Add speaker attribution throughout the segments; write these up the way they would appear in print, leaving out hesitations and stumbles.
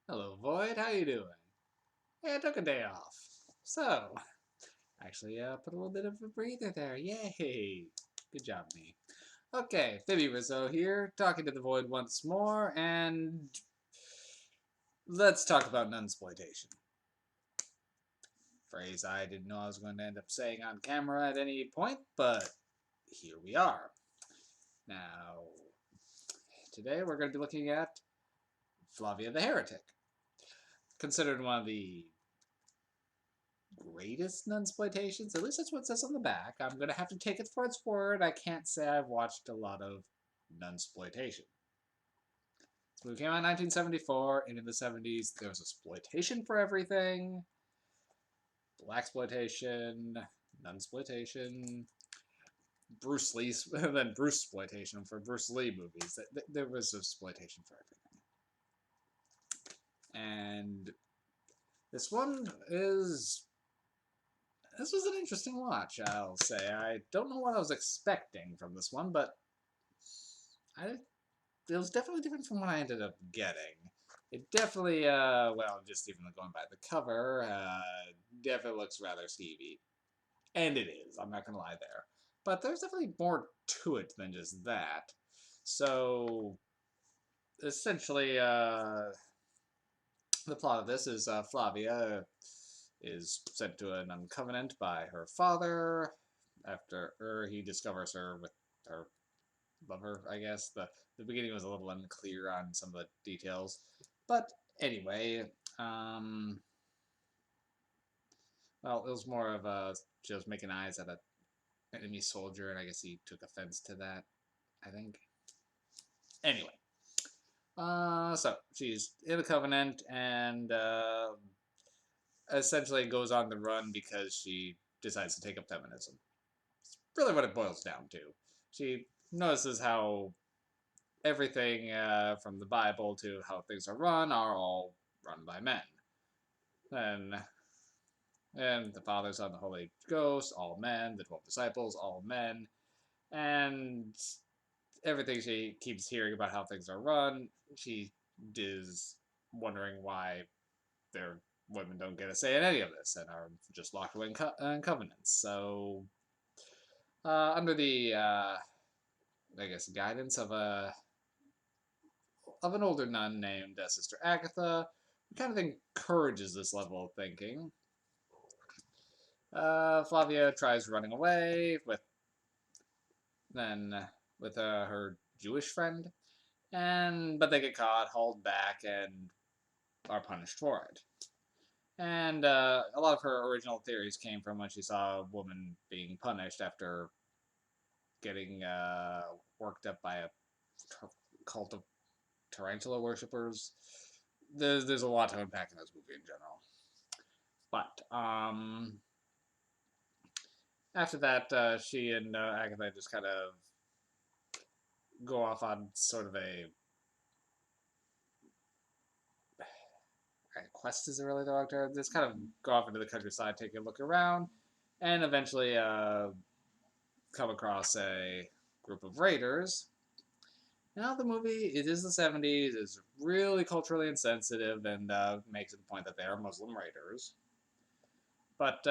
Speaker 1: Hello, Void. How you doing? Hey, I took a day off. So, actually, put a little bit of a breather there. Yay! Good job, me. Okay, Phoebe Rizzo here, talking to the Void once more, and let's talk about Nunsploitation. Phrase I didn't know I was going to end up saying on camera at any point, but here we are. Now, today we're going to be looking at Flavia the Heretic, considered one of the greatest Nunsploitations. At least that's what it says on the back. I'm going to have to take it for its word. I can't say I've watched a lot of Nunsploitation. This movie came out in 1974, and in the 70s, there was exploitation for everything. Blaxploitation, Nunsploitation, Bruce Lee's, then Bruce exploitation for Bruce Lee movies. There was exploitation for everything. And this one is this was an interesting watch, I'll say. I don't know what I was expecting from this one, but it was definitely different from what I ended up getting. It definitely, well, just even going by the cover, definitely looks rather Stevie. And it is, I'm not gonna lie there. But there's definitely more to it than just that. So, essentially, the plot of this is Flavia is sent to an uncovenant by her father after he discovers her with her lover, I guess. The beginning was a little unclear on some of the details. But anyway, well, it was more of a she was making eyes at an enemy soldier, and I guess he took offense to that, I think. Anyway, so she's in the Covenant and essentially goes on the run because she decides to take up feminism. It's really what it boils down to. She notices how everything from the Bible to how things are all run by men. And, and the Father, Son, the Holy Ghost, all men, the 12 disciples, all men. And everything she keeps hearing about how things are run, she is wondering why their women don't get a say in any of this and are just locked away in covenants. So, under the, I guess, guidance of an older nun named Sister Agatha, who kind of encourages this level of thinking. Flavia tries running away with her Jewish friend, but they get caught, hauled back, and are punished for it. And a lot of her original theories came from when she saw a woman being punished after getting worked up by a cult of tarantula worshippers. There's a lot to unpack in this movie in general. But after that, she and Agatha just kind of go off on sort of a quest. Isn't really the right term. Just kind of go off into the countryside, take a look around, and eventually come across a group of raiders. Now the movie, it is the 70s, is really culturally insensitive and makes it the point that they are Muslim raiders. But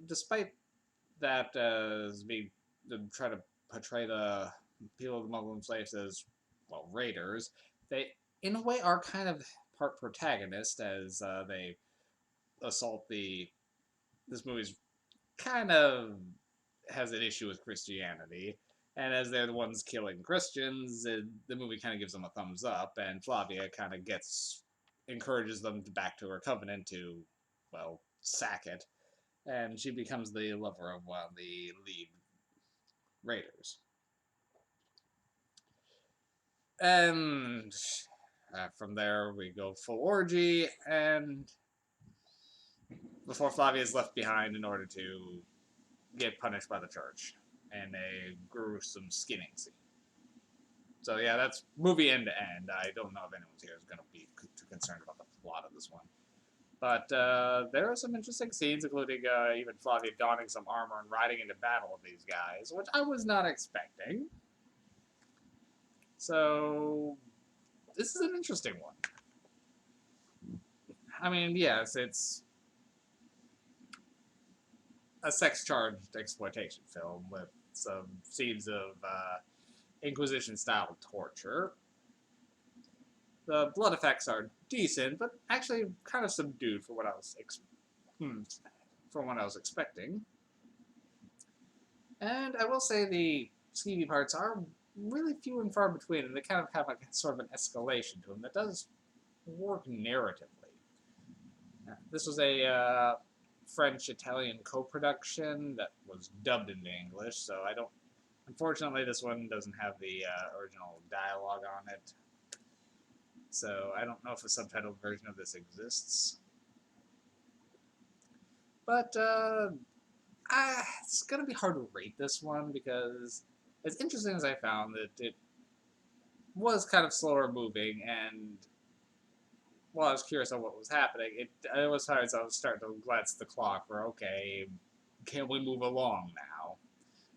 Speaker 1: despite that as being try to portray the people of the Muslim slaves as well raiders, they in a way are kind of part protagonist as they assault the. This movie's kind of has an issue with Christianity, and as they're the ones killing Christians, the movie kind of gives them a thumbs up, and Flavia kind of encourages them back to her covenant to, well, sack it, and she becomes the lover of one of the lead raiders. And from there, we go full orgy, and before Flavia is left behind in order to get punished by the church in a gruesome skinning scene. So yeah, that's movie end to end. I don't know if anyone here is going to be too concerned about the plot of this one. But there are some interesting scenes, including even Flavia donning some armor and riding into battle with these guys, which I was not expecting. So this is an interesting one. I mean, yes, it's a sex-charged exploitation film with some scenes of Inquisition-style torture. The blood effects are decent, but actually kind of subdued for what I was from what I was expecting. And I will say the skeevy parts are really few and far between, and they kind of have a sort of an escalation to them that does work narratively. This was a French-Italian co-production that was dubbed into English, so I don't. Unfortunately, this one doesn't have the original dialogue on it, so I don't know if a subtitled version of this exists. But it's gonna be hard to rate this one because, as interesting as I found that it was kind of slower moving, and while I was curious on what was happening, it was hard as I was starting to glance at the clock for, okay, can we move along now?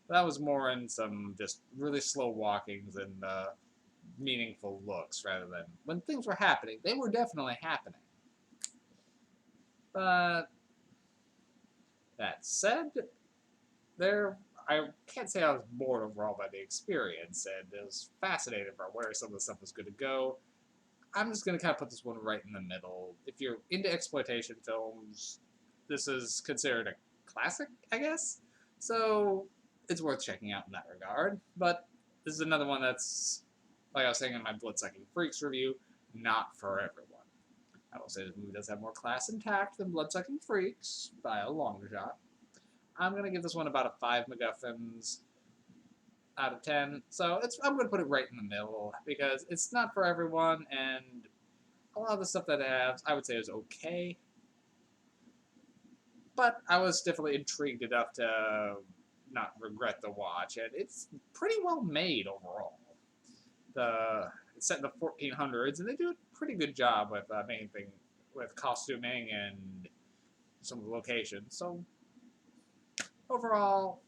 Speaker 1: That was more in some just really slow walkings and meaningful looks rather than when things were happening. They were definitely happening. But that said, I can't say I was bored overall by the experience, and it was fascinating about where some of the stuff was going to go. I'm just going to kind of put this one right in the middle. If you're into exploitation films, this is considered a classic, I guess. So it's worth checking out in that regard. But this is another one that's, like I was saying in my Bloodsucking Freaks review, not for everyone. I will say this movie does have more class and tact than Bloodsucking Freaks by a long shot. I'm going to give this one about a 5 MacGuffins out of 10. So I'm going to put it right in the middle because it's not for everyone, and a lot of the stuff that it has, I would say, is okay. But I was definitely intrigued enough to not regret the watch, and it's pretty well made overall. It's set in the 1400s, and they do a pretty good job with with costuming and some of the locations. So overall,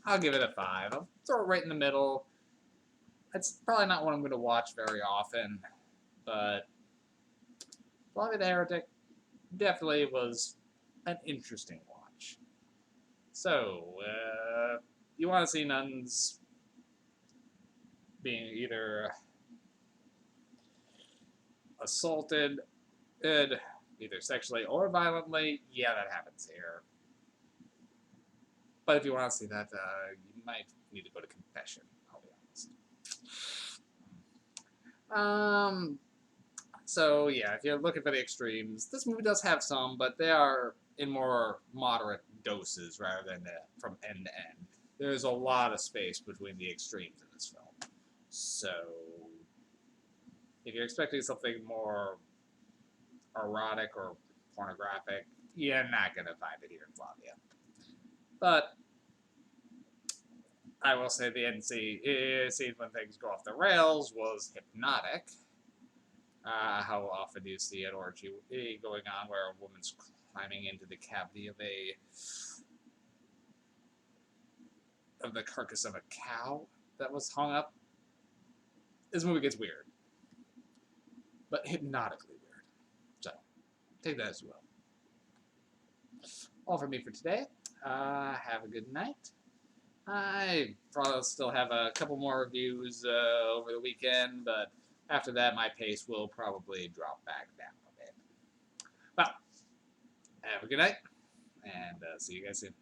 Speaker 1: I'll give it a 5. I'll throw it right in the middle. It's probably not one I'm going to watch very often, but Flavia the Heretic definitely was an interesting watch. So, you want to see nuns being either assaulted, either sexually or violently, yeah, that happens here. But if you want to see that, you might need to go to confession, I'll be honest. So yeah, if you're looking for the extremes, this movie does have some, but they are in more moderate doses rather than from end to end. There's a lot of space between the extremes in this film. So if you're expecting something more erotic or pornographic, you're not going to find it here in Flavia. But I will say the end scene when things go off the rails was hypnotic. How often do you see an orgy going on where a woman's climbing into the cavity of the carcass of a cow that was hung up? This movie gets weird, but hypnotically weird. So take that as well. All from me for today. Have a good night. I probably still have a couple more reviews over the weekend, but after that, my pace will probably drop back down a bit. Well, have a good night, and see you guys soon.